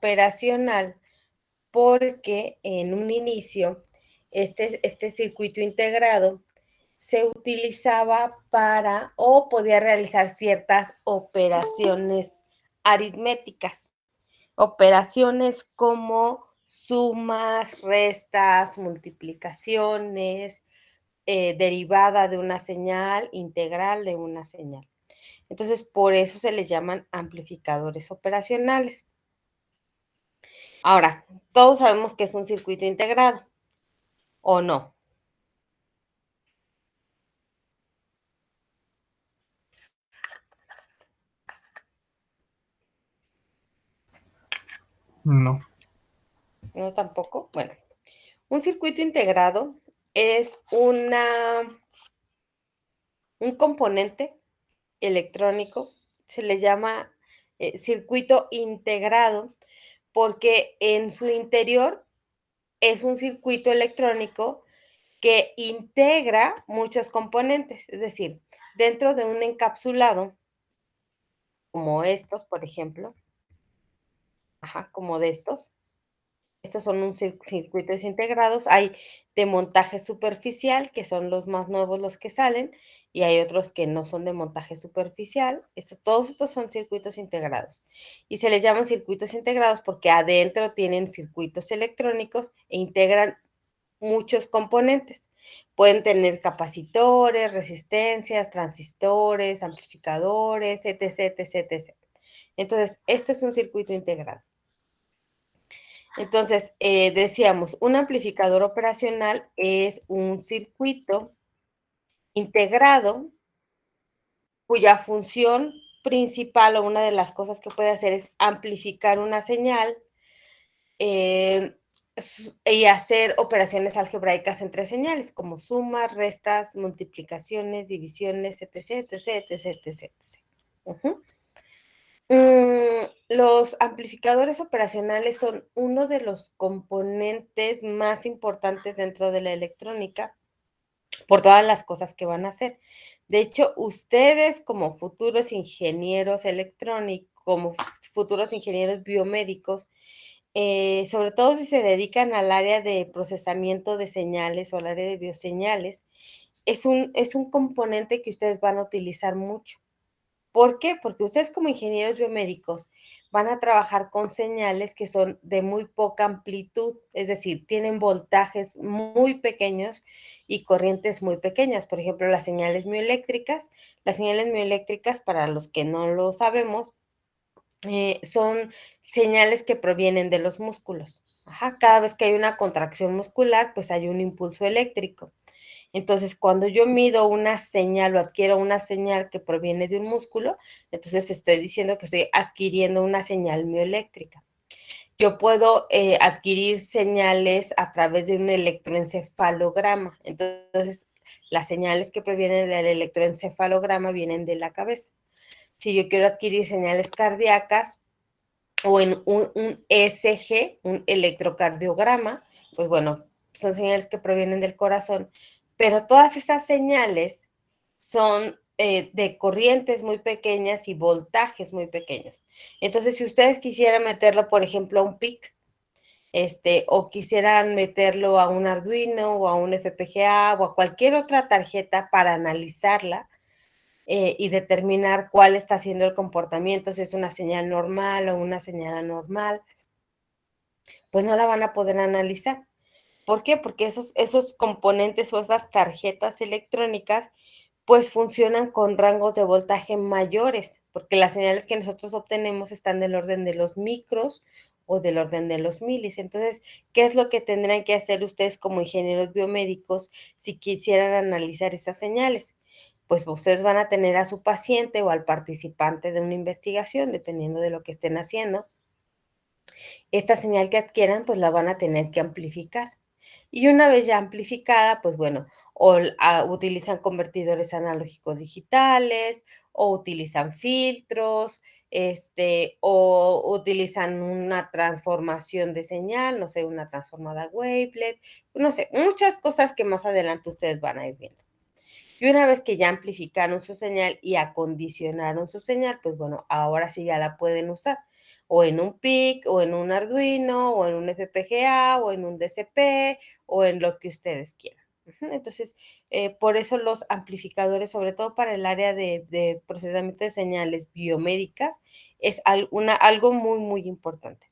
operacional porque en un inicio este circuito integrado se utilizaba para o podía realizar ciertas operaciones aritméticas, operaciones como sumas, restas, multiplicaciones, derivada de una señal, integral de una señal. Entonces, por eso se les llaman amplificadores operacionales. Ahora, todos sabemos que es un circuito integrado, ¿o no? No. ¿No tampoco? Bueno, un circuito integrado es un componente electrónico, se le llama circuito integrado, porque en su interior es un circuito electrónico que integra muchos componentes, es decir, dentro de un encapsulado, como estos, por ejemplo, como de estos son circuitos integrados, hay de montaje superficial, que son los más nuevos los que salen, y hay otros que no son de montaje superficial, todos estos son circuitos integrados, y se les llaman circuitos integrados porque adentro tienen circuitos electrónicos e integran muchos componentes. Pueden tener capacitores, resistencias, transistores, amplificadores, etc, etc, etc. Entonces, esto es un circuito integrado. Entonces, decíamos, un amplificador operacional es un circuito integrado cuya función principal o una de las cosas que puede hacer es amplificar una señal eh, y hacer operaciones algebraicas entre señales, como sumas, restas, multiplicaciones, divisiones, etc, etc, etc, etc. Uh-huh. Los amplificadores operacionales son uno de los componentes más importantes dentro de la electrónica por todas las cosas que van a hacer. De hecho, ustedes como futuros ingenieros electrónicos, como futuros ingenieros biomédicos, sobre todo si se dedican al área de procesamiento de señales o al área de bioseñales, es un componente que ustedes van a utilizar mucho. ¿Por qué? Porque ustedes como ingenieros biomédicos van a trabajar con señales que son de muy poca amplitud, es decir, tienen voltajes muy pequeños y corrientes muy pequeñas. Por ejemplo, las señales mioeléctricas, para los que no lo sabemos, son señales que provienen de los músculos. Cada vez que hay una contracción muscular, pues hay un impulso eléctrico. Entonces, cuando yo mido una señal o adquiero una señal que proviene de un músculo, entonces estoy diciendo que estoy adquiriendo una señal mioeléctrica. Yo puedo adquirir señales a través de un electroencefalograma. Entonces, las señales que provienen del electroencefalograma vienen de la cabeza. Si yo quiero adquirir señales cardíacas o en un ECG, un electrocardiograma, pues bueno, son señales que provienen del corazón, pero todas esas señales son de corrientes muy pequeñas y voltajes muy pequeños. Entonces, si ustedes quisieran meterlo, por ejemplo, a un PIC, o quisieran meterlo a un Arduino o a un FPGA o a cualquier otra tarjeta para analizarla, y determinar cuál está haciendo el comportamiento, si es una señal normal o una señal anormal, pues no la van a poder analizar. ¿Por qué? Porque esos componentes o esas tarjetas electrónicas pues funcionan con rangos de voltaje mayores, porque las señales que nosotros obtenemos están del orden de los micros o del orden de los milis. Entonces, ¿qué es lo que tendrán que hacer ustedes como ingenieros biomédicos si quisieran analizar esas señales? Pues ustedes van a tener a su paciente o al participante de una investigación, dependiendo de lo que estén haciendo. Esta señal que adquieran, pues la van a tener que amplificar. Y una vez ya amplificada, pues bueno, utilizan convertidores analógicos digitales, o utilizan filtros, o utilizan una transformación de señal, no sé, una transformada wavelet, no sé, muchas cosas que más adelante ustedes van a ir viendo. Y una vez que ya amplificaron su señal y acondicionaron su señal, pues bueno, ahora sí ya la pueden usar. o en un PIC, o en un Arduino, o en un FPGA, o en un DCP, o en lo que ustedes quieran. Entonces, por eso los amplificadores, sobre todo para el área de procesamiento de señales biomédicas, es algo muy, muy importante.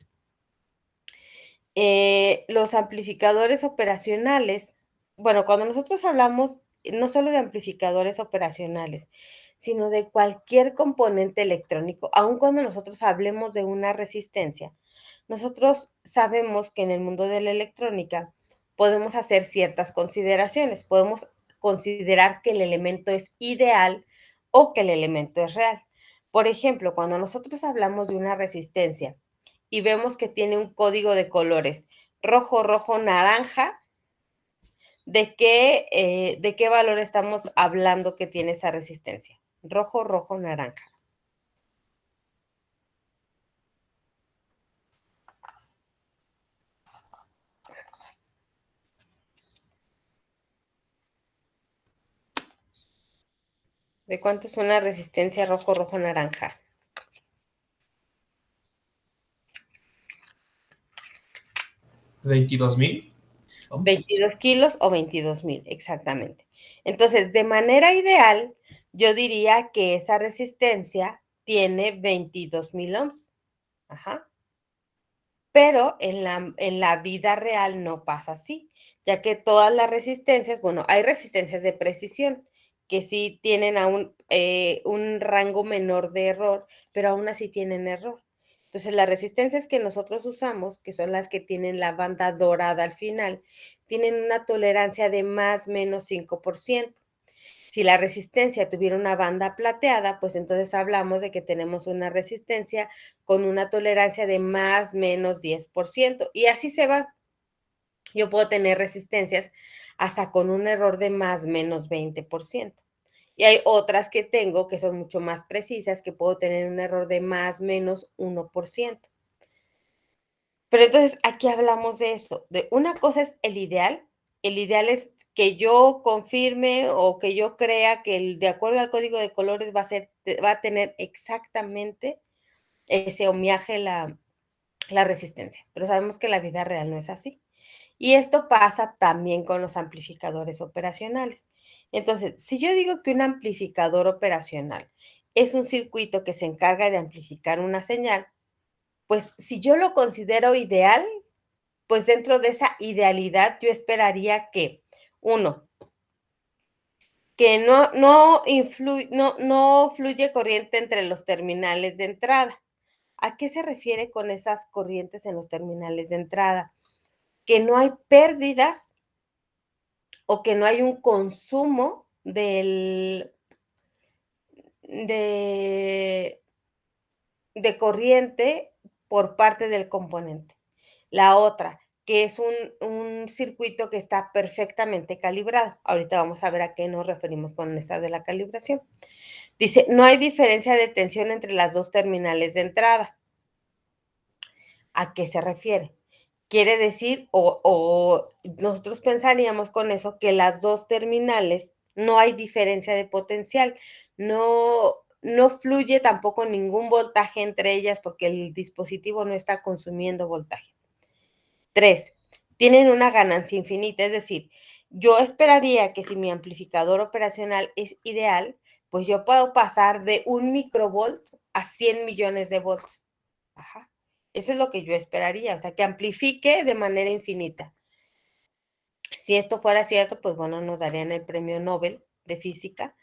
Los amplificadores operacionales, bueno, cuando nosotros hablamos no solo de amplificadores operacionales, sino de cualquier componente electrónico, aun cuando nosotros hablemos de una resistencia, nosotros sabemos que en el mundo de la electrónica podemos hacer ciertas consideraciones. Podemos considerar que el elemento es ideal o que el elemento es real. Por ejemplo, cuando nosotros hablamos de una resistencia y vemos que tiene un código de colores rojo, rojo, naranja, ¿de qué valor estamos hablando que tiene esa resistencia? Rojo, rojo, naranja. ¿De cuánto es una resistencia rojo, rojo, naranja? 22,000. 22 kilos o 22,000, exactamente. Entonces, de manera ideal, yo diría que esa resistencia tiene 22,000 ohms. Ajá. Pero en la vida real no pasa así, ya que todas las resistencias, bueno, hay resistencias de precisión que sí tienen un rango menor de error, pero aún así tienen error. Entonces, las resistencias que nosotros usamos, que son las que tienen la banda dorada al final, tienen una tolerancia de más o menos 5%. Si la resistencia tuviera una banda plateada, pues entonces hablamos de que tenemos una resistencia con una tolerancia de más o menos 10%. Y así se va. Yo puedo tener resistencias hasta con un error de más o menos 20%. Y hay otras que tengo que son mucho más precisas, que puedo tener un error de más o menos 1%. Pero entonces aquí hablamos de eso, de una cosa es el ideal es que yo confirme o que yo crea que de acuerdo al código de colores va a tener exactamente ese ohmiaje la resistencia, pero sabemos que la vida real no es así. Y esto pasa también con los amplificadores operacionales. Entonces, si yo digo que un amplificador operacional es un circuito que se encarga de amplificar una señal, pues si yo lo considero ideal, pues dentro de esa idealidad yo esperaría que, uno, que no fluye corriente entre los terminales de entrada. ¿A qué se refiere con esas corrientes en los terminales de entrada? Que no hay pérdidas o que no hay un consumo de corriente por parte del componente. La otra, que es un circuito que está perfectamente calibrado. Ahorita vamos a ver a qué nos referimos con esta de la calibración. Dice, no hay diferencia de tensión entre las dos terminales de entrada. ¿A qué se refiere? Quiere decir, o nosotros pensaríamos con eso, que las dos terminales no hay diferencia de potencial, no fluye tampoco ningún voltaje entre ellas porque el dispositivo no está consumiendo voltaje. 3, tienen una ganancia infinita, es decir, yo esperaría que si mi amplificador operacional es ideal, pues yo puedo pasar de 1 microvolt a 100 millones de volts. Ajá. Eso es lo que yo esperaría, o sea, que amplifique de manera infinita. Si esto fuera cierto, pues bueno, nos darían el premio Nobel de física,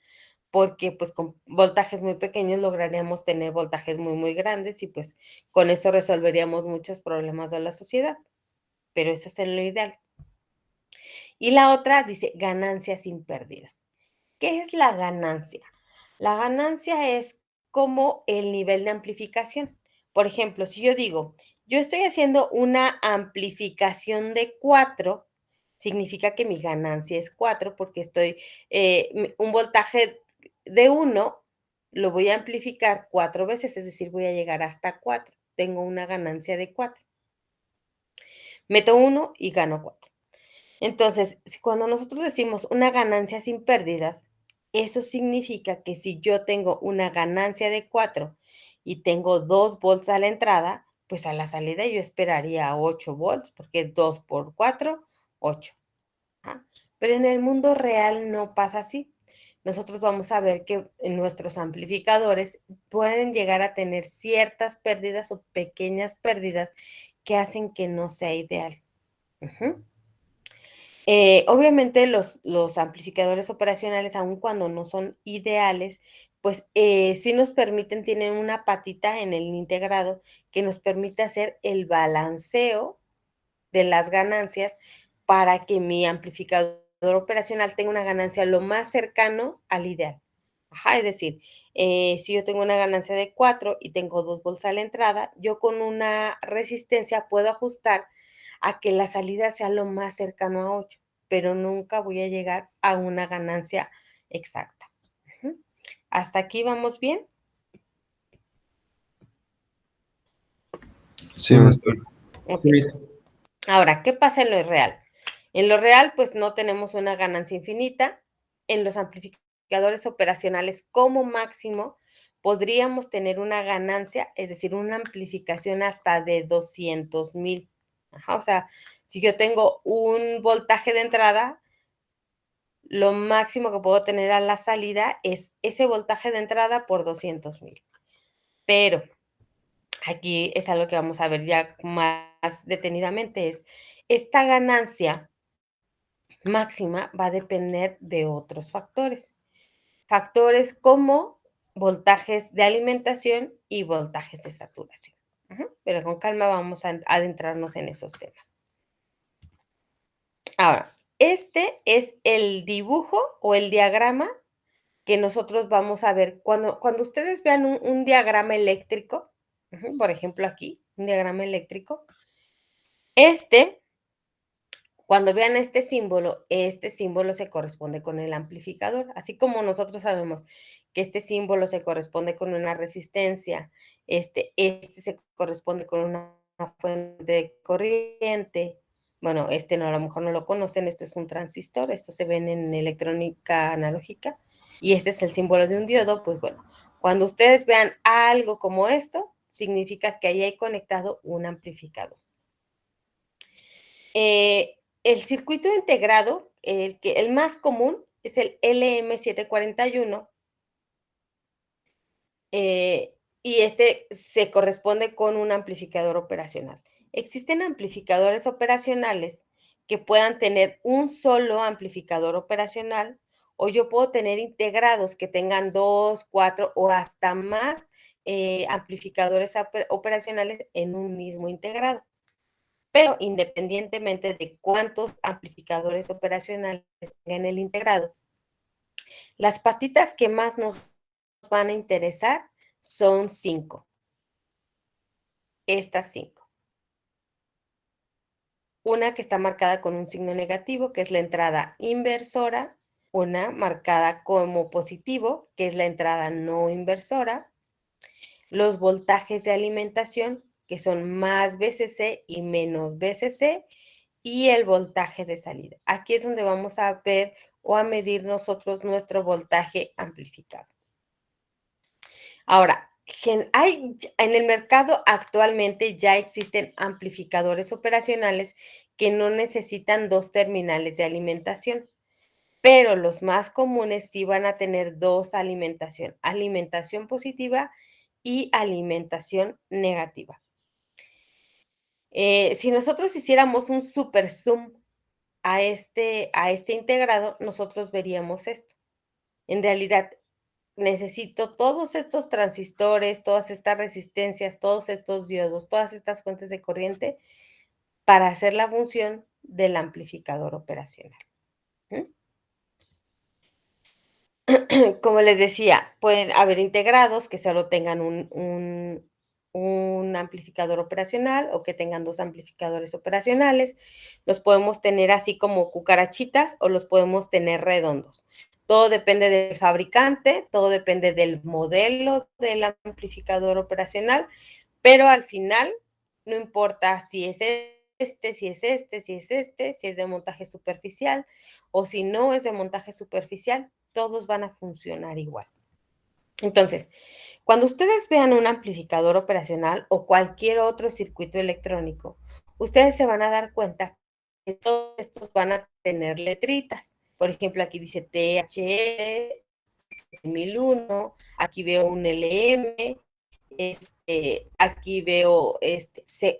porque pues con voltajes muy pequeños lograríamos tener voltajes muy, muy grandes y pues con eso resolveríamos muchos problemas de la sociedad, pero eso es en lo ideal. Y la otra dice ganancias sin pérdidas. ¿Qué es la ganancia? La ganancia es como el nivel de amplificación. Por ejemplo, si yo digo, yo estoy haciendo una amplificación de 4, significa que mi ganancia es 4 porque un voltaje de 1 lo voy a amplificar 4 veces, es decir, voy a llegar hasta 4. Tengo una ganancia de 4. Meto 1 y gano 4. Entonces, cuando nosotros decimos una ganancia sin pérdidas, eso significa que si yo tengo una ganancia de 4 y tengo 2 volts a la entrada, pues a la salida yo esperaría 8 volts, porque es 2 por 4, 8. Pero en el mundo real no pasa así. Nosotros vamos a ver que nuestros amplificadores pueden llegar a tener ciertas pérdidas o pequeñas pérdidas que hacen que no sea ideal. Obviamente los amplificadores operacionales, aun cuando no son ideales, pues sí nos permiten, tienen una patita en el integrado que nos permite hacer el balanceo de las ganancias para que mi amplificador operacional tenga una ganancia lo más cercano al ideal. Es decir, si yo tengo una ganancia de 4 y tengo 2 volts a la entrada, yo con una resistencia puedo ajustar a que la salida sea lo más cercano a 8, pero nunca voy a llegar a una ganancia exacta. ¿Hasta aquí vamos bien? Sí, maestra. Okay. Ahora, ¿qué pasa en lo real? En lo real, pues no tenemos una ganancia infinita. En los amplificadores operacionales, como máximo, podríamos tener una ganancia, es decir, una amplificación hasta de 200,000. O sea, si yo tengo un voltaje de entrada, lo máximo que puedo tener a la salida es ese voltaje de entrada por 200,000. Pero aquí es algo que vamos a ver ya más detenidamente, es esta ganancia máxima va a depender de otros factores. Factores como voltajes de alimentación y voltajes de saturación. Pero con calma vamos a adentrarnos en esos temas. Ahora, este es el dibujo o el diagrama que nosotros vamos a ver. Cuando ustedes vean un diagrama eléctrico, por ejemplo aquí, un diagrama eléctrico, cuando vean este símbolo se corresponde con el amplificador, así como nosotros sabemos que este símbolo se corresponde con una resistencia, este se corresponde con una fuente de corriente. Bueno, no, a lo mejor no lo conocen, esto es un transistor, esto se ven en electrónica analógica, y este es el símbolo de un diodo. Pues bueno, cuando ustedes vean algo como esto, significa que ahí hay conectado un amplificador. El circuito integrado, el más común, es el LM741, y este se corresponde con un amplificador operacional. Existen amplificadores operacionales que puedan tener un solo amplificador operacional, o yo puedo tener integrados que tengan 2, 4 o hasta más amplificadores operacionales en un mismo integrado. Pero independientemente de cuántos amplificadores operacionales tenga en el integrado, las patitas que más nos van a interesar son 5. Estas 5. Una que está marcada con un signo negativo, que es la entrada inversora. Una marcada como positivo, que es la entrada no inversora. Los voltajes de alimentación, que son más VCC y menos VCC. Y el voltaje de salida. Aquí es donde vamos a ver o a medir nosotros nuestro voltaje amplificado. Ahora, en el mercado actualmente ya existen amplificadores operacionales que no necesitan 2 terminales de alimentación, pero los más comunes sí van a tener 2 alimentación positiva y alimentación negativa. Si nosotros hiciéramos un super zoom a este integrado, nosotros veríamos esto. En realidad, necesito todos estos transistores, todas estas resistencias, todos estos diodos, todas estas fuentes de corriente para hacer la función del amplificador operacional. Como les decía, pueden haber integrados que solo tengan un amplificador operacional o que tengan 2 amplificadores operacionales. Los podemos tener así como cucarachitas o los podemos tener redondos. Todo depende del fabricante, todo depende del modelo del amplificador operacional, pero al final no importa si es si es si es de montaje superficial o si no es de montaje superficial, todos van a funcionar igual. Entonces, Cuando ustedes vean un amplificador operacional o cualquier otro circuito electrónico, ustedes se van a dar cuenta que todos estos van a tener letritas. Por ejemplo, aquí dice THL, 1001, aquí veo un LM, aquí veo,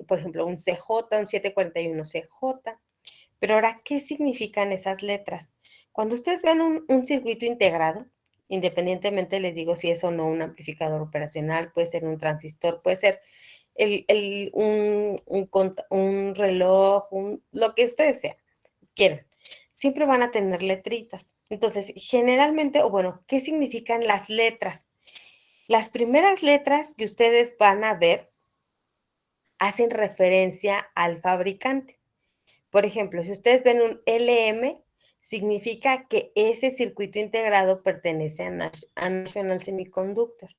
por ejemplo, un CJ, un 741CJ. Pero ahora, ¿qué significan esas letras? Cuando ustedes vean un circuito integrado, independientemente les digo si es o no un amplificador operacional, puede ser un transistor, puede ser un reloj, lo que ustedes sean, quieran, siempre van a tener letritas. Entonces, generalmente, o bueno, ¿qué significan las letras? Las primeras letras que ustedes van a ver hacen referencia al fabricante. Por ejemplo, si ustedes ven un LM, significa que ese circuito integrado pertenece a National Semiconductor.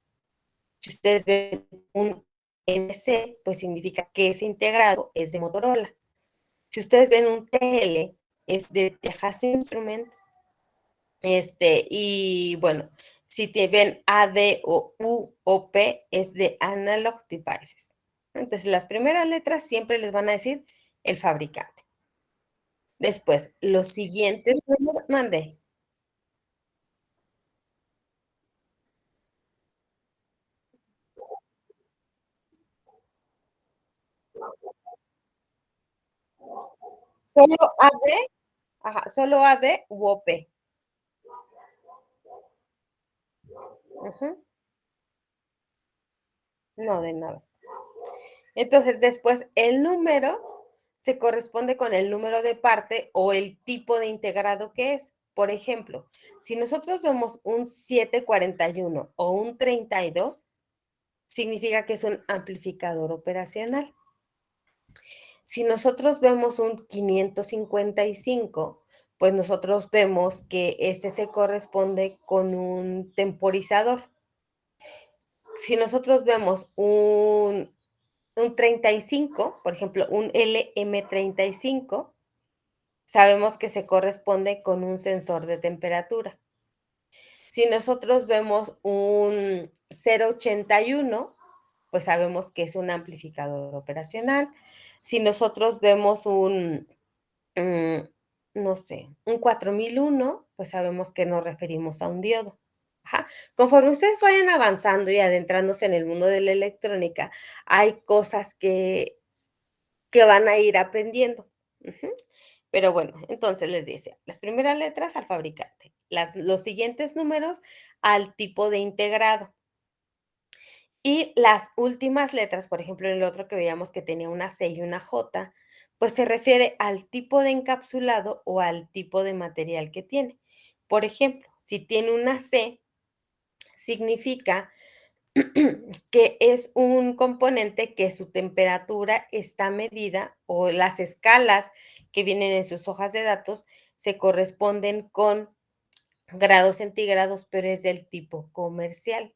Si ustedes ven un MC, pues significa que ese integrado es de Motorola. Si ustedes ven un TL, es de Texas Instruments. Y bueno, si te ven AD o U o P, es de Analog Devices. Entonces, las primeras letras siempre les van a decir el fabricante. Después, los siguientes números, mande. Solo AD, ajá, solo AD u OP. Ujú. No, de nada. Entonces, después, el número se corresponde con el número de parte o el tipo de integrado que es. Por ejemplo, si nosotros vemos un 741 o un 32, significa que es un amplificador operacional. Si nosotros vemos un 555, pues nosotros vemos que este se corresponde con un temporizador. Si nosotros vemos un 35, por ejemplo, un LM35, sabemos que se corresponde con un sensor de temperatura. Si nosotros vemos un 081, pues sabemos que es un amplificador operacional. Si nosotros vemos mm, no sé, un 4001, pues sabemos que nos referimos a un diodo. Ajá. Conforme ustedes vayan avanzando y adentrándose en el mundo de la electrónica, hay cosas que van a ir aprendiendo. Ujú. Pero bueno, entonces les decía, las primeras letras al fabricante, los siguientes números al tipo de integrado. Y las últimas letras, por ejemplo, en el otro que veíamos que tenía una C y una J, pues se refiere al tipo de encapsulado o al tipo de material que tiene. Por ejemplo, si tiene una C, significa que es un componente que su temperatura está medida o las escalas que vienen en sus hojas de datos se corresponden con grados centígrados, pero es del tipo comercial.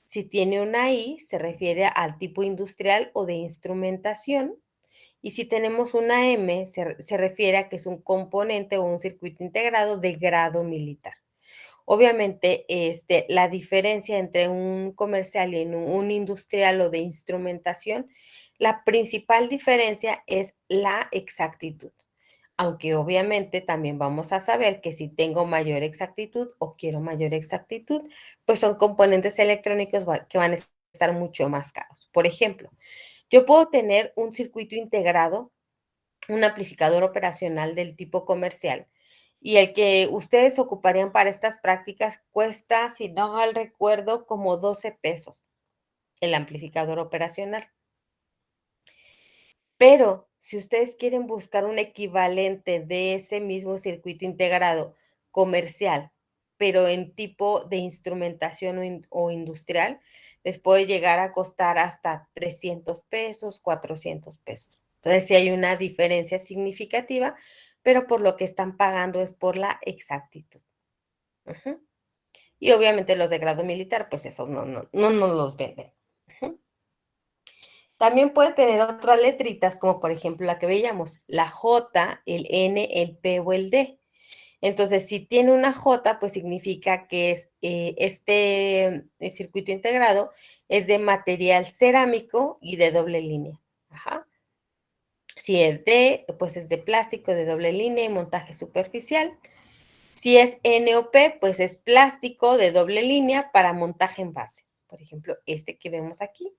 Si tiene una I, se refiere al tipo industrial o de instrumentación. Y si tenemos una M, se refiere a que es un componente o un circuito integrado de grado militar. Obviamente, la diferencia entre un comercial y un industrial o de instrumentación, la principal diferencia es la exactitud. Aunque obviamente también vamos a saber que si tengo mayor exactitud o quiero mayor exactitud, pues son componentes electrónicos que van a estar mucho más caros. Por ejemplo, yo puedo tener un circuito integrado, un amplificador operacional del tipo comercial, y el que ustedes ocuparían para estas prácticas cuesta, si no mal recuerdo, como 12 pesos el amplificador operacional. Pero si ustedes quieren buscar un equivalente de ese mismo circuito integrado comercial, pero en tipo de instrumentación o industrial, les puede llegar a costar hasta 300 pesos, 400 pesos. Entonces, sí hay una diferencia significativa, pero por lo que están pagando es por la exactitud. Ujú. Y obviamente los de grado militar, pues esos no nos los venden. Ujú. También puede tener otras letritas, como por ejemplo la que veíamos, la J, el N, el P o el D. Entonces, si tiene una J, pues significa que es este circuito integrado es de material cerámico y de doble línea. Ajá. Si es pues es de plástico de doble línea y montaje superficial. Si es NOP, pues es plástico de doble línea para montaje en base. Por ejemplo, este que vemos aquí.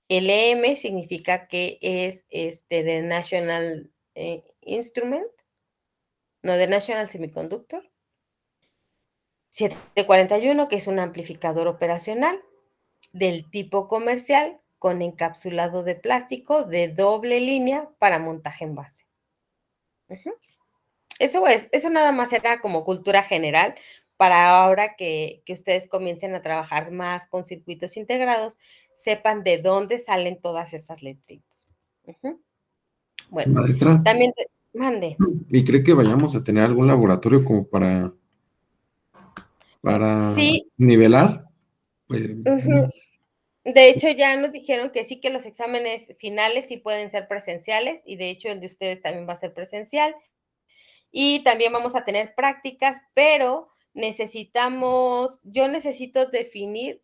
LM significa que es de National Instrument, no de National Semiconductor. 741, que es un amplificador operacional del tipo comercial con encapsulado de plástico de doble línea para montaje en base. Eso nada más era como cultura general para ahora que ustedes comiencen a trabajar más con circuitos integrados, sepan de dónde salen todas esas letritas. Bueno, Maestra, también mande. ¿y cree que vayamos a tener algún laboratorio como para Sí, nivelar? Pues, de hecho ya nos dijeron que sí, que los exámenes finales sí pueden ser presenciales y de hecho el de ustedes también va a ser presencial. Y también vamos a tener prácticas, pero yo necesito definir,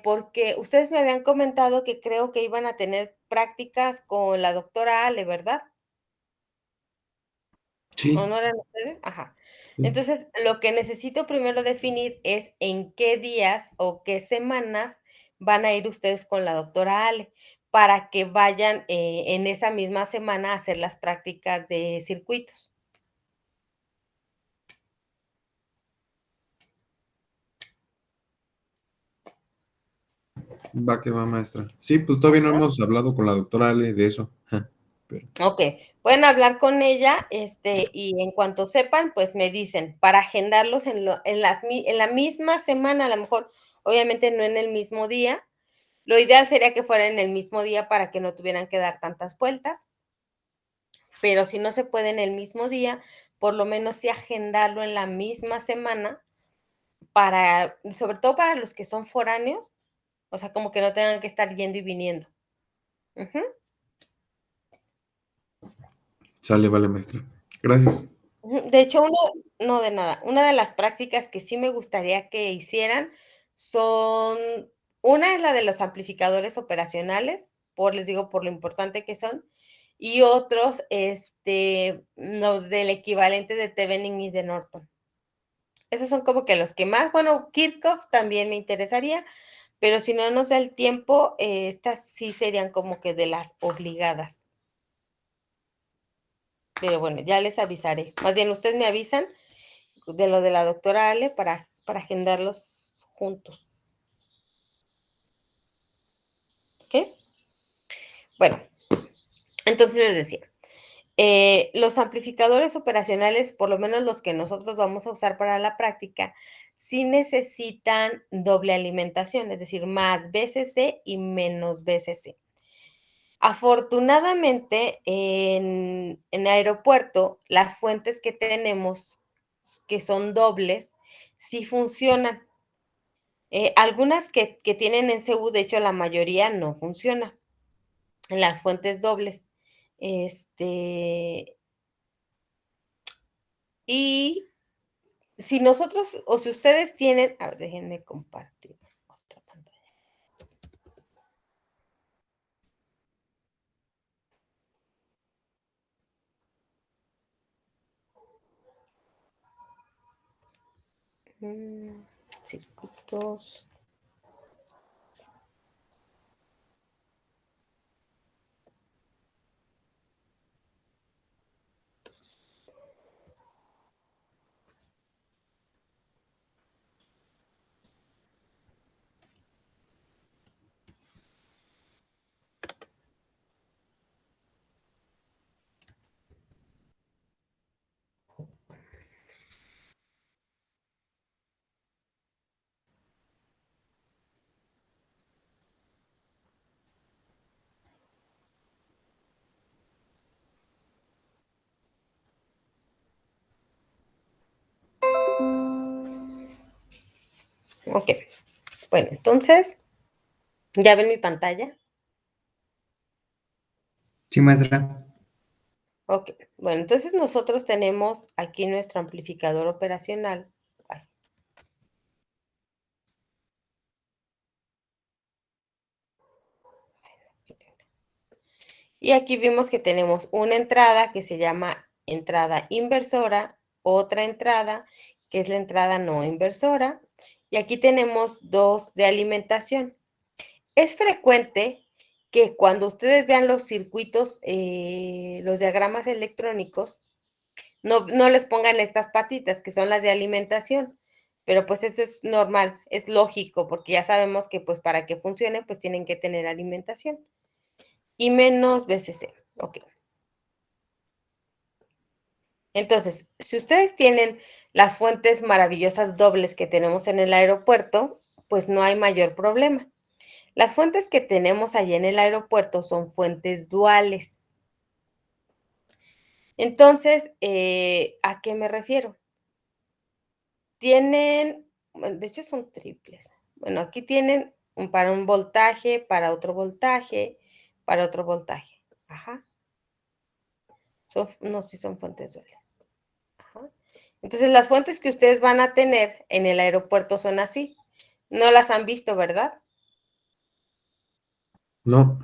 porque ustedes me habían comentado que creo que iban a tener prácticas con la doctora Ale, ¿verdad? ¿O sí, no eran ustedes? Ajá. sí. Entonces, lo que necesito primero definir es en qué días o qué semanas van a ir ustedes con la doctora Ale para que vayan en esa misma semana a hacer las prácticas de circuitos. Va que va, maestra. Sí, pues todavía no hemos hablado con la doctora Ale de eso. Pero, Ok, pueden hablar con ella, y en cuanto sepan, pues me dicen, para agendarlos en la misma semana, a lo mejor, obviamente no en el mismo día. Lo ideal sería que fuera en el mismo día para que no tuvieran que dar tantas vueltas, pero si no se puede en el mismo día, por lo menos sí agendarlo en la misma semana sobre todo para los que son foráneos, o sea, como que no tengan que estar yendo y viniendo. Ujú. sale, vale, maestra. Gracias. De hecho, no de nada, una de las prácticas que sí me gustaría que hicieran son, una es la de los amplificadores operacionales, les digo, por lo importante que son, y otros, los del equivalente de Thevenin y de Norton. Esos son como que los que más, bueno, Kirchhoff también me interesaría, pero si no nos da el tiempo, estas sí serían como que de las obligadas. Pero bueno, ya les avisaré. Más bien, ustedes me avisan de lo de la doctora Ale para agendarlos juntos. ¿Ok? Bueno, entonces les decía, los amplificadores operacionales, por lo menos los que nosotros vamos a usar para la práctica, sí necesitan doble alimentación, es decir, más BCC y menos BCC. Afortunadamente, en aeropuerto, las fuentes que tenemos, que son dobles, sí funcionan. Algunas que tienen en CU, de hecho la mayoría no funciona, en las fuentes dobles. Este, y si nosotros, o si ustedes tienen, a ver, déjenme compartir otra pantalla. Circuitos. Ok, bueno, entonces, ¿ya ven mi pantalla? Sí, maestra. Ok, bueno, entonces nosotros tenemos aquí nuestro amplificador operacional. Ay, y aquí vimos que tenemos una entrada que se llama entrada inversora, otra entrada que es la entrada no inversora, y aquí tenemos dos de alimentación. Es frecuente que cuando ustedes vean los circuitos, los diagramas electrónicos, no les pongan estas patitas que son las de alimentación, pero pues eso es normal, es lógico, porque ya sabemos que pues para que funcione pues tienen que tener alimentación. Y menos BCC, ok. Entonces, si ustedes tienen las fuentes maravillosas dobles que tenemos en el aeropuerto, pues no hay mayor problema. Las fuentes que tenemos allí en el aeropuerto son fuentes duales. Entonces, ¿a qué me refiero? Tienen, bueno, de hecho son triples. Bueno, aquí tienen para un voltaje, para otro voltaje, para otro voltaje. Ajá. No, sí son fuentes duales. Ajá. Entonces, las fuentes que ustedes van a tener en el aeropuerto son así. No las han visto, ¿verdad? No,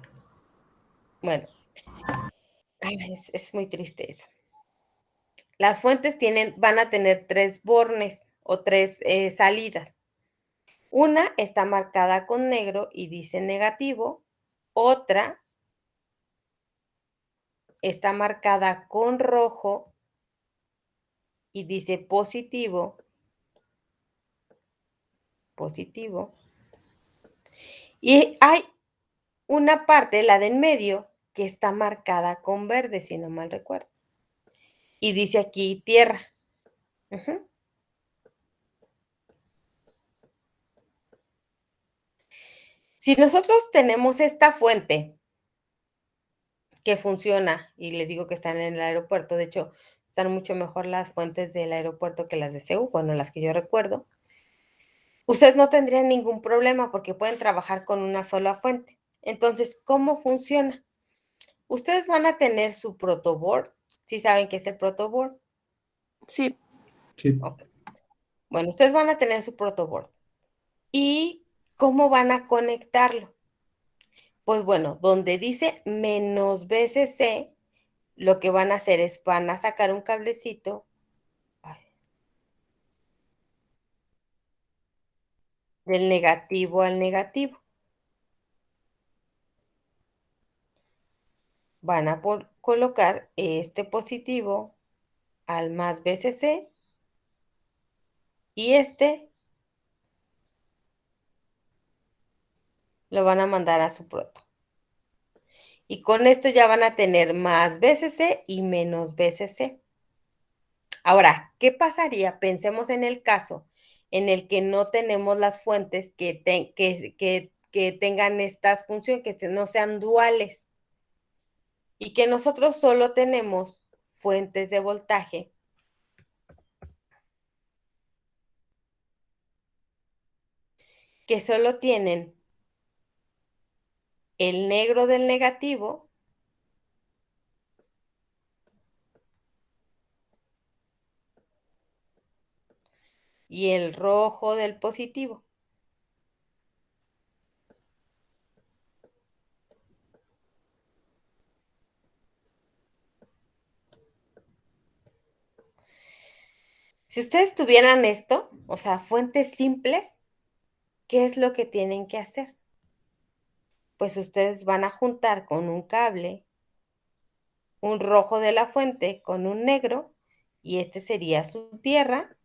Bueno, es muy triste eso. Las fuentes van a tener tres bornes o tres salidas. Una está marcada con negro y dice negativo. Otra está marcada con rojo y dice positivo, positivo. Y hay una parte, la del medio, que está marcada con verde, si no mal recuerdo. Y dice aquí tierra. Uh-huh. Si nosotros tenemos esta fuente que funciona, y les digo que están en el aeropuerto, de hecho, están mucho mejor las fuentes del aeropuerto que las de CEU, bueno, las que yo recuerdo, ustedes no tendrían ningún problema porque pueden trabajar con una sola fuente. Entonces, ¿cómo funciona? Ustedes van a tener su protoboard. ¿Sí saben qué es el protoboard? Sí. sí. Okay. Bueno, ustedes van a tener su protoboard. ¿Y cómo van a conectarlo? Pues bueno, donde dice menos BCC, lo que van a hacer es van a sacar un cablecito del negativo al negativo. Van a colocar este positivo al más BCC y este lo van a mandar a su proto. Y con esto ya van a tener más BCC y menos BCC. Ahora, ¿qué pasaría? Pensemos en el caso en el que no tenemos las fuentes que tengan esta función, que no sean duales, y que nosotros solo tenemos fuentes de voltaje que solo tienen el negro del negativo y el rojo del positivo. Si ustedes tuvieran esto, o sea, fuentes simples, ¿qué es lo que tienen que hacer? Pues ustedes van a juntar con un cable un rojo de la fuente con un negro y este sería su tierra.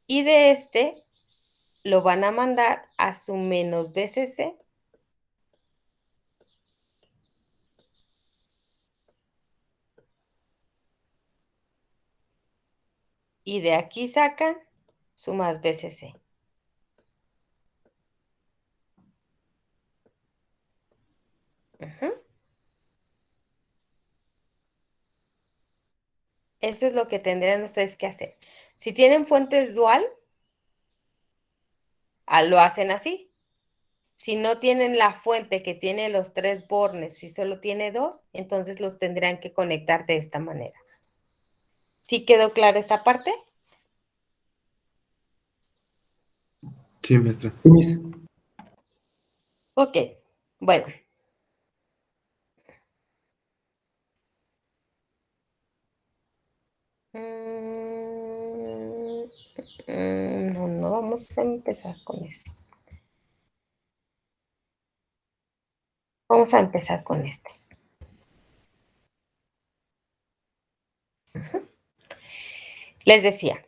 Y de este lo van a mandar a su menos BCC. Y de aquí sacan su más BCC. Eso es lo que tendrían ustedes que hacer. Si tienen fuentes dual, lo hacen así. Si no tienen la fuente que tiene los 3 bornes, si solo tiene 2, entonces los tendrán que conectar de esta manera. ¿Sí quedó clara esa parte? Sí, maestra. Sí, Miss. Ok, bueno. No, vamos a empezar con esto. Vamos a empezar con este. Les decía,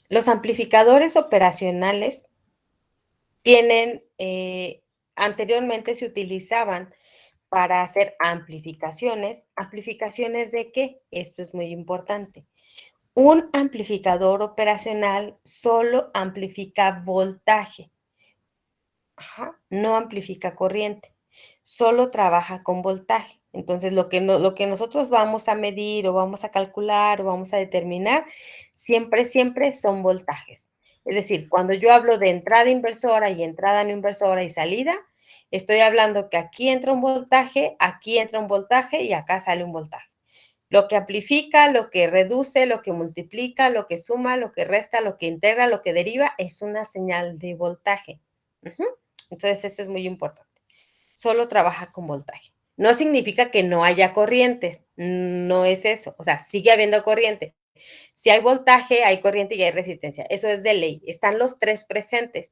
los amplificadores operacionales tienen, anteriormente se utilizaban para hacer amplificaciones. ¿Amplificaciones de qué? Esto es muy importante. Un amplificador operacional solo amplifica voltaje. Ajá, no amplifica corriente, solo trabaja con voltaje. Entonces, lo que nosotros vamos a medir o vamos a calcular o vamos a determinar, siempre son voltajes. Es decir, cuando yo hablo de entrada inversora y entrada no inversora y salida, estoy hablando que aquí entra un voltaje y acá sale un voltaje. Lo que amplifica, lo que reduce, lo que multiplica, lo que suma, lo que resta, lo que integra, lo que deriva, es una señal de voltaje. Entonces, eso es muy importante. Solo trabaja con voltaje. No significa que no haya corrientes, no es eso. O sea, sigue habiendo corriente. Si hay voltaje, hay corriente y hay resistencia. Eso es de ley. Están los 3 presentes.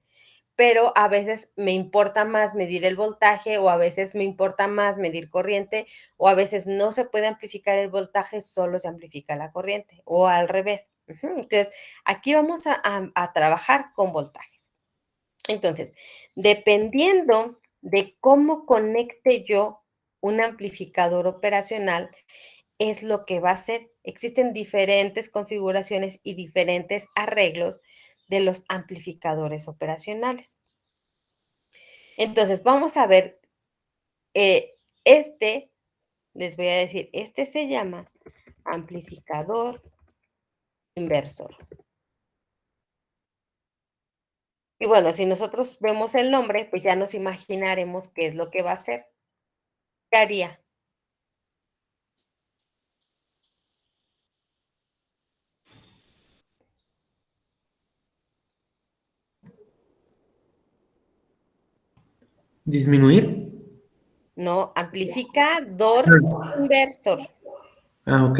Pero a veces me importa más medir el voltaje o a veces me importa más medir corriente o a veces no se puede amplificar el voltaje, solo se amplifica la corriente o al revés. Entonces, aquí vamos a trabajar con voltajes. Entonces, dependiendo de cómo conecte yo un amplificador operacional, es lo que va a ser. Existen diferentes configuraciones y diferentes arreglos de los amplificadores operacionales. Entonces, vamos a ver, les voy a decir, este se llama amplificador inversor. Y bueno, si nosotros vemos el nombre, pues ya nos imaginaremos qué es lo que va a hacer. ¿Qué haría? ¿Disminuir? No, amplificador inversor. Ok.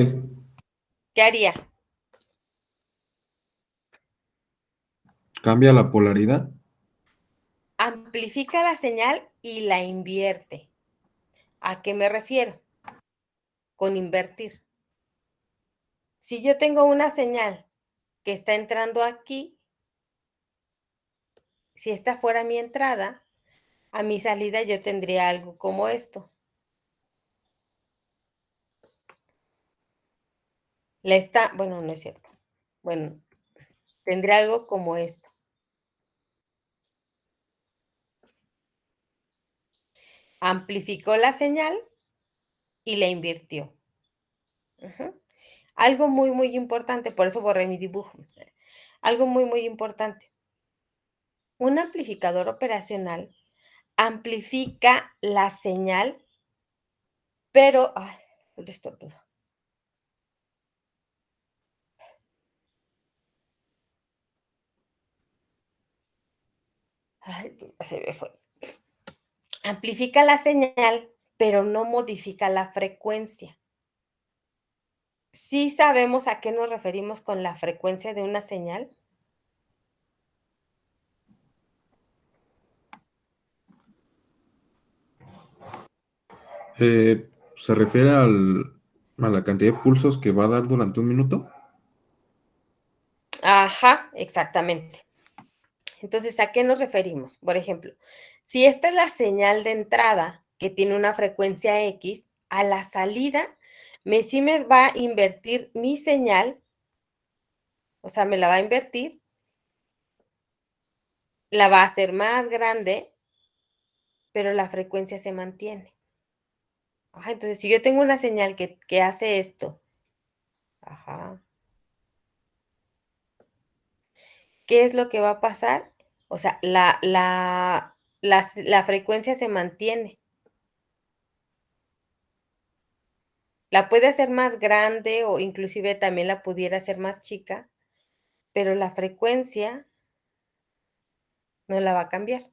¿Qué haría? ¿Cambia la polaridad? Amplifica la señal y la invierte. ¿A qué me refiero? Con invertir. Si yo tengo una señal que está entrando aquí, si esta fuera mi entrada, a mi salida yo tendría algo como esto. Bueno, no es cierto. Bueno, tendría algo como esto. Amplificó la señal y la invirtió. Algo muy importante, por eso borré mi dibujo. Algo muy importante. Un amplificador operacional amplifica la señal, pero, ay, esto todo. Ay, se me fue. Amplifica la señal, pero no modifica la frecuencia. ¿Sí sabemos a qué nos referimos con la frecuencia de una señal? ¿Se refiere a la cantidad de pulsos que va a dar durante un minuto? Ajá, exactamente. Entonces, ¿a qué nos referimos? Por ejemplo, si esta es la señal de entrada que tiene una frecuencia X, a la salida sí me va a invertir mi señal, o sea, me la va a invertir, la va a hacer más grande, pero la frecuencia se mantiene. Ajá, entonces, si yo tengo una señal que hace esto, ajá, ¿qué es lo que va a pasar? O sea, la frecuencia se mantiene. La puede hacer más grande o inclusive también la pudiera hacer más chica, pero la frecuencia no la va a cambiar.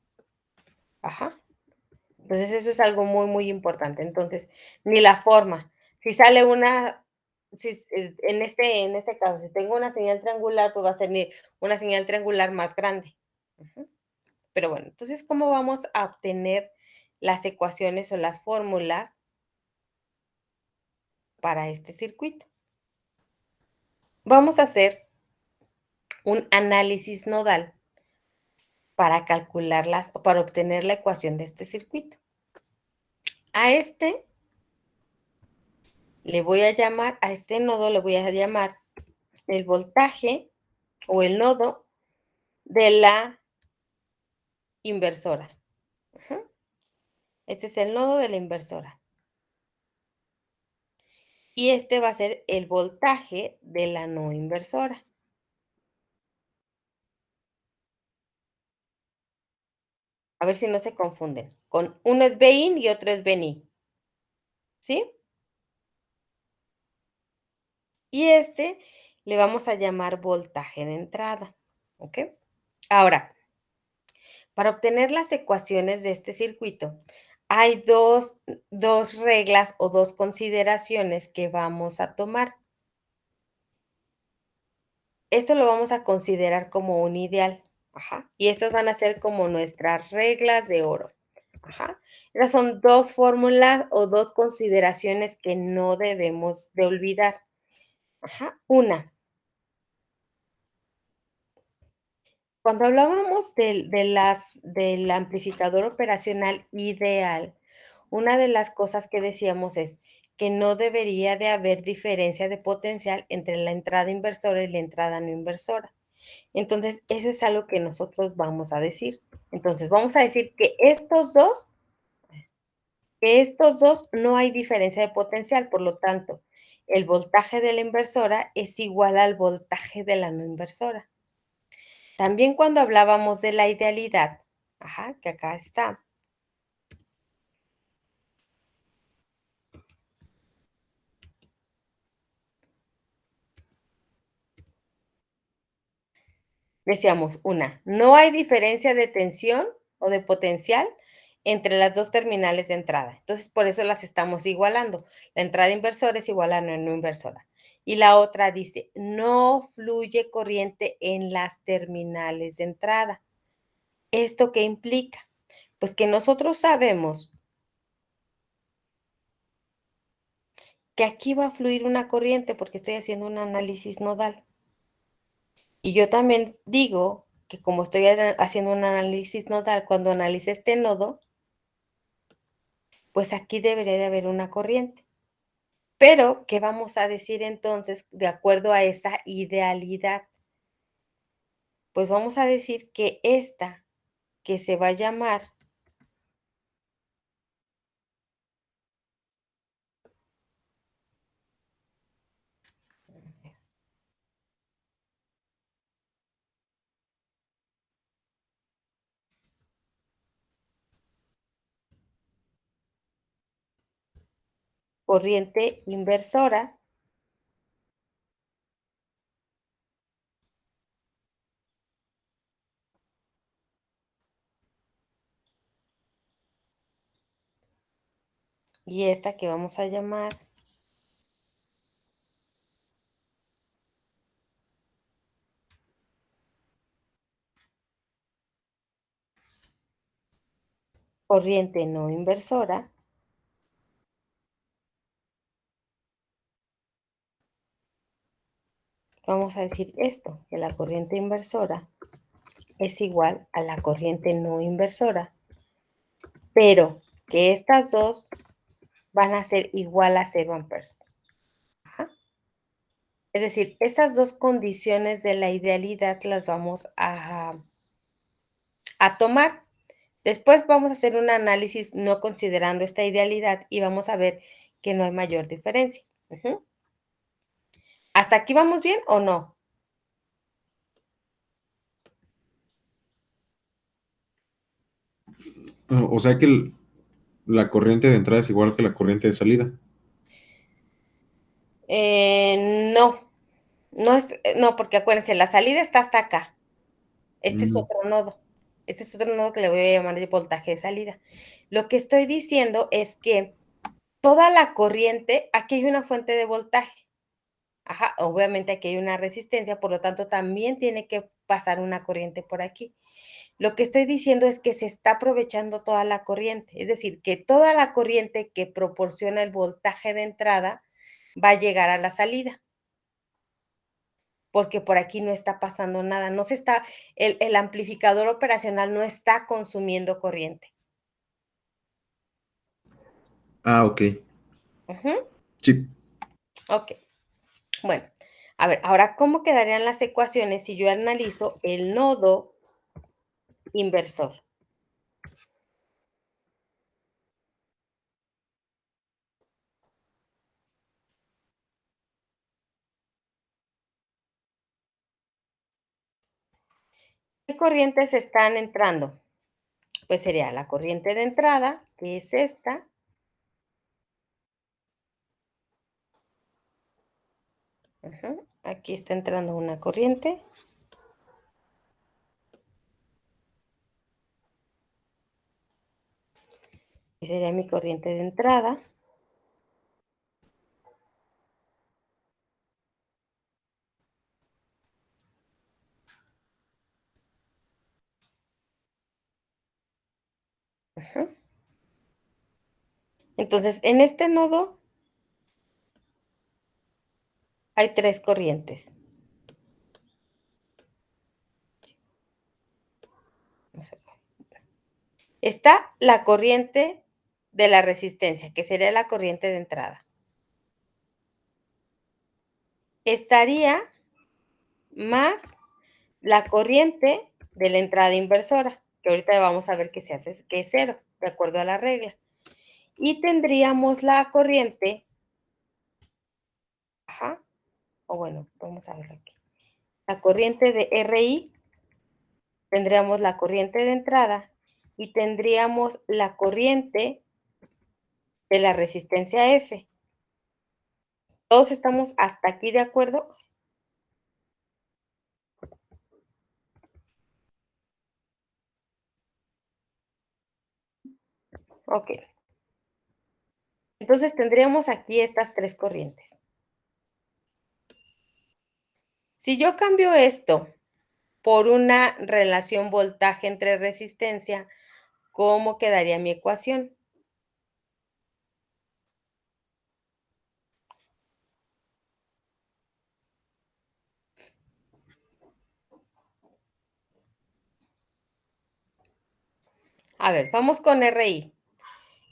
Ajá. Entonces, eso es algo muy, muy importante. Entonces, ni la forma. Si sale una, si, en este caso, si tengo una señal triangular, pues va a ser una señal triangular más grande. Ujú. Pero bueno, entonces, ¿cómo vamos a obtener las ecuaciones o las fórmulas para este circuito? Vamos a hacer un análisis nodal para calcularlas, para obtener la ecuación de este circuito. A este le voy a llamar, a este nodo le voy a llamar el voltaje o el nodo de la inversora. Este es el nodo de la inversora. Y este va a ser el voltaje de la no inversora. A ver si no se confunden. Uno es Bin y otro es Beni. ¿Sí? Y este le vamos a llamar voltaje de entrada. ¿Ok? Ahora, para obtener las ecuaciones de este circuito, hay dos reglas o dos consideraciones que vamos a tomar. Esto lo vamos a considerar como un ideal. Ajá. Y estas van a ser como nuestras reglas de oro. Ajá. Esas son dos fórmulas o dos consideraciones que no debemos de olvidar. Ajá. Una, cuando hablábamos del amplificador operacional ideal, una de las cosas que decíamos es que no debería de haber diferencia de potencial entre la entrada inversora y la entrada no inversora. Entonces, eso es algo que nosotros vamos a decir. Entonces, vamos a decir que estos dos no hay diferencia de potencial, por lo tanto, el voltaje de la inversora es igual al voltaje de la no inversora. También cuando hablábamos de la idealidad, ajá, que acá está, decíamos, no hay diferencia de tensión o de potencial entre las dos terminales de entrada. Entonces, por eso las estamos igualando. La entrada inversora es igual a la no inversora. Y la otra dice, no fluye corriente en las terminales de entrada. ¿Esto qué implica? Pues que nosotros sabemos que aquí va a fluir una corriente porque estoy haciendo un análisis nodal. Y yo también digo que como estoy haciendo un análisis nodal, cuando analice este nodo, pues aquí debería de haber una corriente. Pero, ¿qué vamos a decir entonces de acuerdo a esa idealidad? Pues vamos a decir que esta, que se va a llamar corriente inversora, y esta que vamos a llamar corriente no inversora, vamos a decir esto, que la corriente inversora es igual a la corriente no inversora, pero que estas dos van a ser igual a 0 amperes. Ajá. Es decir, esas dos condiciones de la idealidad las vamos a tomar. Después vamos a hacer un análisis no considerando esta idealidad y vamos a ver que no hay mayor diferencia. ¿Hasta aquí vamos bien o no? O sea que la corriente de entrada es igual que la corriente de salida. No, no, porque acuérdense, la salida está hasta acá. Este es Mm. otro nodo. Este es otro nodo que le voy a llamar el voltaje de salida. Lo que estoy diciendo es que toda la corriente, aquí hay una fuente de voltaje. Ajá, obviamente aquí hay una resistencia, por lo tanto también tiene que pasar una corriente por aquí. Lo que estoy diciendo es que se está aprovechando toda la corriente, es decir, que toda la corriente que proporciona el voltaje de entrada va a llegar a la salida, porque por aquí no está pasando nada, no se está, el amplificador operacional no está consumiendo corriente. Ah, ok. Ujú. Sí. Ok, bueno, a ver, ahora, ¿cómo quedarían las ecuaciones si yo analizo el nodo inversor? ¿Qué corrientes están entrando? Pues sería la corriente de entrada, que es esta. Ujú, aquí está entrando una corriente. Que sería mi corriente de entrada. Ujú. Entonces, en este nodo hay tres corrientes. Está la corriente de la resistencia, que sería la corriente de entrada. Estaría más la corriente de la entrada inversora, que ahorita vamos a ver que se hace, que es cero, de acuerdo a la regla. Y tendríamos la corriente, ajá, o bueno, vamos a verlo aquí. La corriente de RI, tendríamos la corriente de entrada y tendríamos la corriente de la resistencia F. ¿Todos estamos hasta aquí de acuerdo? Ok. Entonces tendríamos aquí estas tres corrientes. Si yo cambio esto por una relación voltaje entre resistencia, ¿cómo quedaría mi ecuación? A ver, vamos con RI.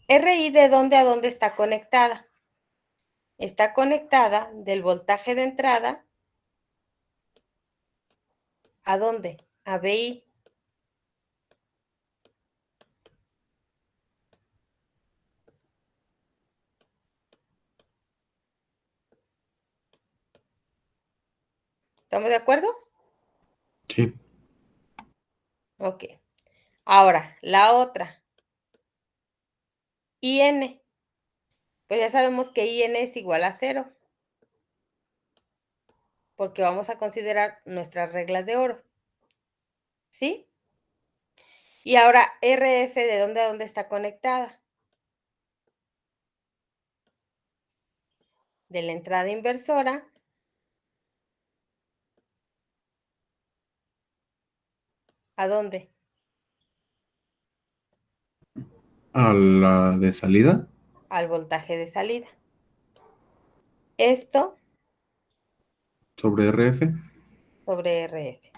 RI, ¿de dónde a dónde está conectada? Está conectada del voltaje de entrada. ¿A dónde? A BI. ¿Estamos de acuerdo? Sí. Ok. Ahora, la otra. IN. Pues ya sabemos que IN es igual a cero, porque vamos a considerar nuestras reglas de oro. ¿Sí? Y ahora, RF, ¿de dónde a dónde está conectada? De la entrada inversora. ¿A dónde? A la de salida Al voltaje de salida. Esto sobre RF. sobre RF.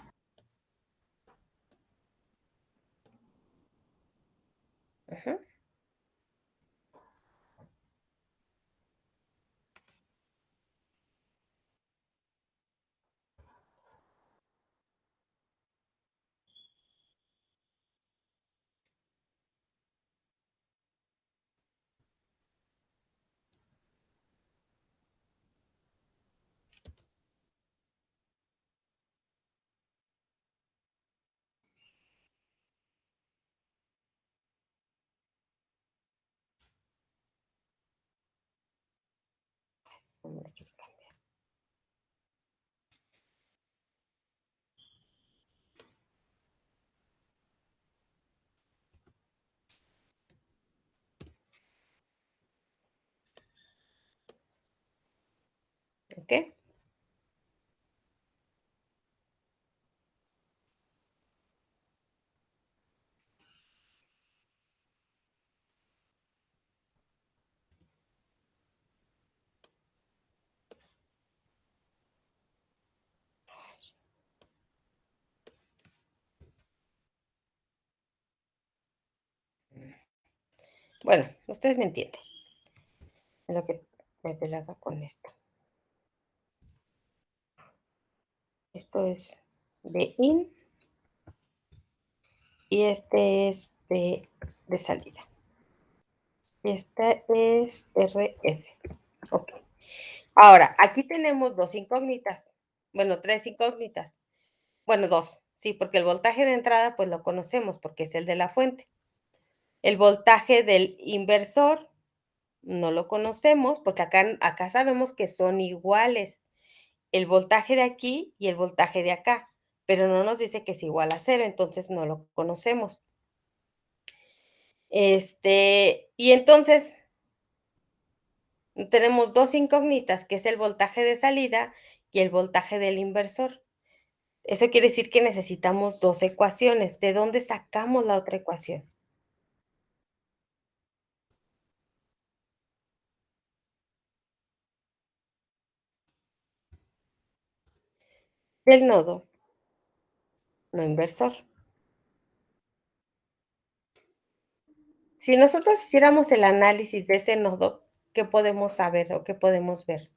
Ujú. ¿Ok? Bueno, ustedes me entienden. Es lo que me pelaba con esto. Esto es de in y este es de salida. Esta es RF. Ok. Ahora, aquí tenemos dos incógnitas. Bueno, tres incógnitas. Bueno, dos. Sí, porque el voltaje de entrada, pues lo conocemos porque es el de la fuente. El voltaje del inversor no lo conocemos porque acá sabemos que son iguales. El voltaje de aquí y el voltaje de acá, pero no nos dice que es igual a cero, entonces no lo conocemos. Y entonces tenemos dos incógnitas, que es el voltaje de salida y el voltaje del inversor. Eso quiere decir que necesitamos dos ecuaciones. ¿De dónde sacamos la otra ecuación? Del nodo no inversor. Si nosotros hiciéramos el análisis de ese nodo, ¿qué podemos saber o qué podemos ver?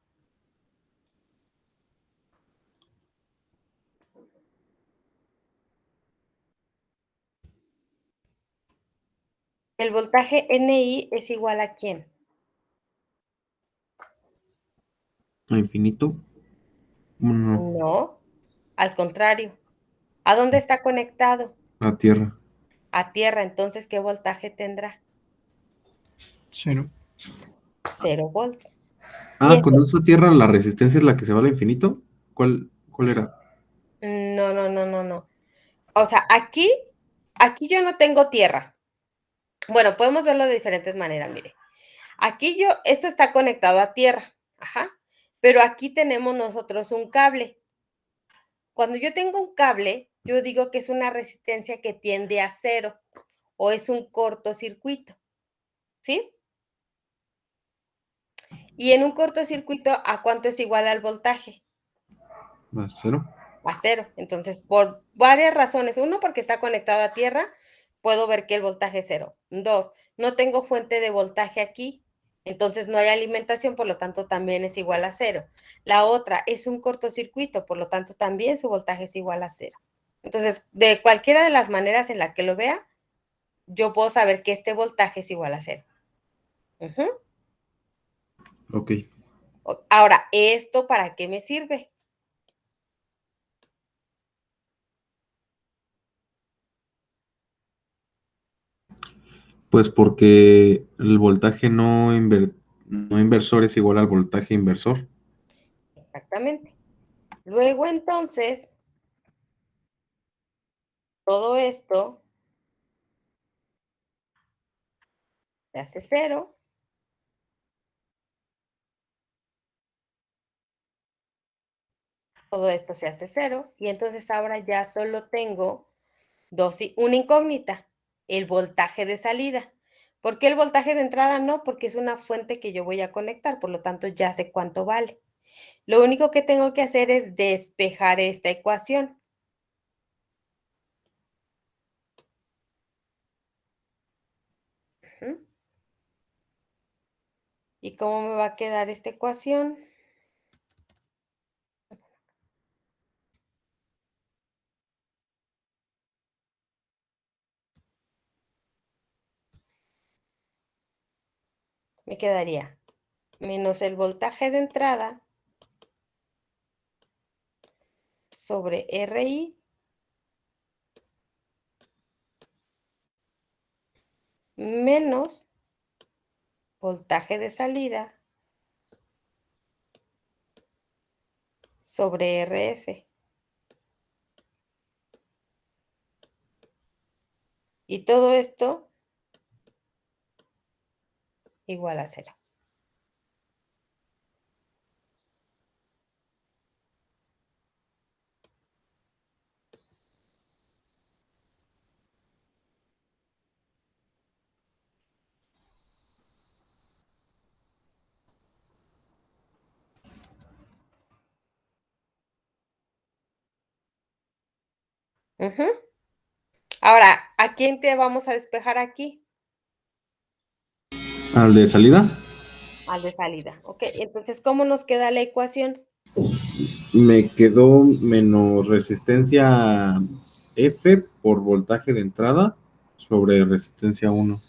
El voltaje NI es igual a ¿quién? ¿A infinito? No, No, al contrario. ¿A dónde está conectado? a tierra. A tierra. Entonces, ¿qué voltaje tendrá? Cero. 0 volts. Y Ah, cuando es a tierra, la resistencia es la que se va al infinito. ¿Cuál era? no, no, no, no, no. O sea, aquí yo no tengo tierra. Bueno, podemos verlo de diferentes maneras, mire. Esto está conectado a tierra, ajá, pero aquí tenemos nosotros un cable. Cuando yo tengo un cable, yo digo que es una resistencia que tiende a cero o es un cortocircuito, ¿sí? Y en un cortocircuito, ¿a cuánto es igual al voltaje? ¿A cero? A cero. Entonces, por varias razones. Uno, porque está conectado a tierra, puedo ver que el voltaje es cero. Dos, no tengo fuente de voltaje aquí, entonces no hay alimentación, por lo tanto también es igual a cero. La otra es un cortocircuito, por lo tanto también su voltaje es igual a cero. Entonces, de cualquiera de las maneras en la que lo vea, yo puedo saber que este voltaje es igual a cero. Ujú. Ok. Ahora, ¿esto para qué me sirve? Pues porque el voltaje no inversor es igual al voltaje inversor. Exactamente. Luego, entonces, todo esto se hace cero. Todo esto se hace cero y entonces ahora ya solo tengo una incógnita, el voltaje de salida. ¿Por qué el voltaje de entrada no? Porque es una fuente que yo voy a conectar, por lo tanto ya sé cuánto vale. Lo único que tengo que hacer es despejar esta ecuación. ¿Y cómo me va a quedar esta ecuación? Me quedaría menos el voltaje de entrada sobre RI menos voltaje de salida sobre RF. Y todo esto igual a 0. Ahora, ¿a quién te vamos a despejar aquí? ¿Al de salida? Al de salida. Ok, entonces, ¿cómo nos queda la ecuación? Me quedó menos resistencia F por voltaje de entrada sobre resistencia 1.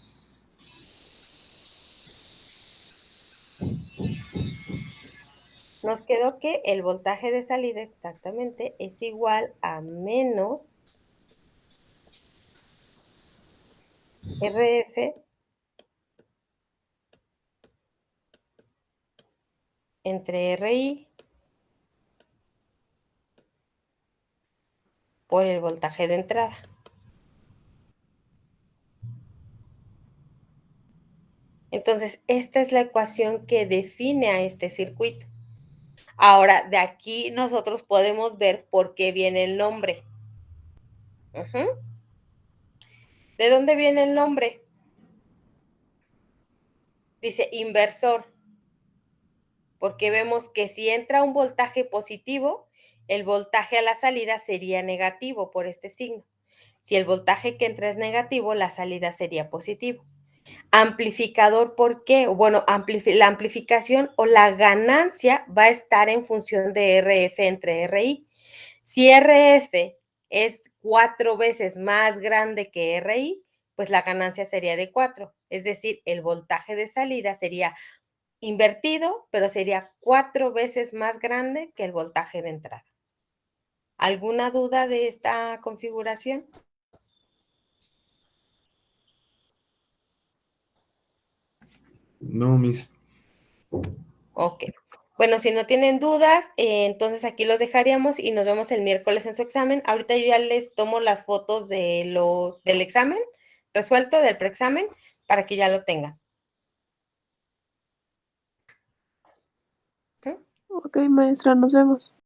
Nos quedó que el voltaje de salida exactamente es igual a menos RF entre RI por el voltaje de entrada. Entonces, esta es la ecuación que define a este circuito. Ahora, de aquí nosotros podemos ver por qué viene el nombre. ¿De dónde viene el nombre? Dice inversor, porque vemos que si entra un voltaje positivo, el voltaje a la salida sería negativo por este signo. Si el voltaje que entra es negativo, la salida sería positivo. Amplificador, ¿por qué? Bueno, la amplificación o la ganancia va a estar en función de RF entre RI. Si RF es 4 veces más grande que RI, pues la ganancia sería de 4. Es decir, el voltaje de salida sería invertido, pero sería 4 veces más grande que el voltaje de entrada. ¿Alguna duda de esta configuración? No, mis. Ok. Bueno, si no tienen dudas, entonces aquí los dejaríamos y nos vemos el miércoles en su examen. Ahorita yo ya les tomo las fotos del examen resuelto, del preexamen, para que ya lo tengan. Ok, maestra, nos vemos.